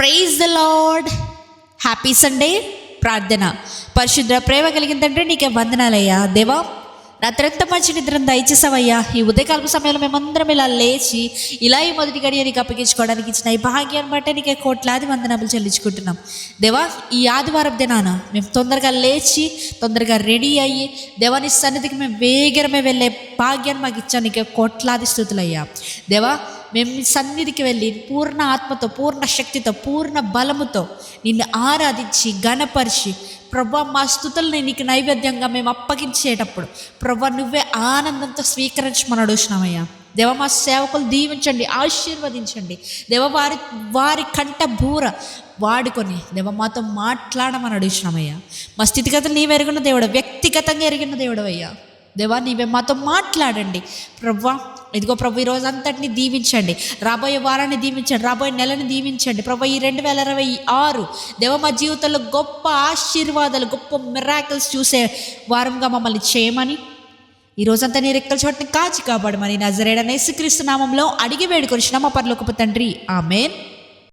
Praise the Lord. Happy Sunday. ప్రార్థన. పరిశుద్ధ ప్రేమ కలిగిన తండ్రి, నీకే వందనాలయ్యా. దేవా, రాత్రంతా మంచి నిద్రను దయచేసావయ్యా. ఈ ఉదయకాలపు సమయంలో మేమందరం ఇలా లేచి ఇలా ఈ మొదటి గడియ నీకు అప్పగించుకోవడానికి ఇచ్చిన ఈ భాగ్యాన్ని బట్టి నీకే కోట్లాది వందనాలు చెల్లించుకుంటున్నాం. దేవా, ఈ ఆదివారం దినాన మేము తొందరగా లేచి తొందరగా రెడీ అయ్యి దేవాని సన్నిధికి మేము వేగరమే వెళ్ళే భాగ్యాన్ని మాకు ఇచ్చాను. నీకే కోట్లాది స్తుతులయ్యా. దేవా, మేము మీ సన్నిధికి వెళ్ళి పూర్ణ ఆత్మతో, పూర్ణ శక్తితో, పూర్ణ బలముతో నిన్ను ఆరాధించి ఘనపరిచి ప్రభా మా స్తుతుల్ని నీకు నైవేద్యంగా మేము అప్పగించేటప్పుడు ప్రభా నువ్వే ఆనందంతో స్వీకరించమని అడుగుతున్నామయ్యా. దేవ, మా సేవకులు దీవించండి, ఆశీర్వదించండి. దేవ, వారి కంట బూర వాడుకొని దేవ మాతో మాట్లాడమని అడుగుతున్నామయ్యా. మా స్థితిగతులు నీవు ఎరిగిన దేవుడు, వ్యక్తిగతంగా ఎరిగిన దేవుడు అయ్యా. దేవా, నీవే మాతో మాట్లాడండి ప్రభా. ఇదిగో ప్రభు, ఈ రోజు అంతటిని దీవించండి, రాబోయే వారాన్ని దీవించండి, రాబోయే నెలని దీవించండి ప్రభు. ఈ 2026 దేవ మా జీవితంలో గొప్ప ఆశీర్వాదాలు, గొప్ప మిరాకిల్స్ చూసే వారంగా మమ్మల్ని చేయమని, ఈ రోజంతా నీ రెక్కల చోటుని కాచి కాపాడమని నజరేయుడైన యేసుక్రీస్తు నామంలో అడిగి వేడుకొనిచున్నాము మా పరలోకపు తండ్రి. ఆమేన్.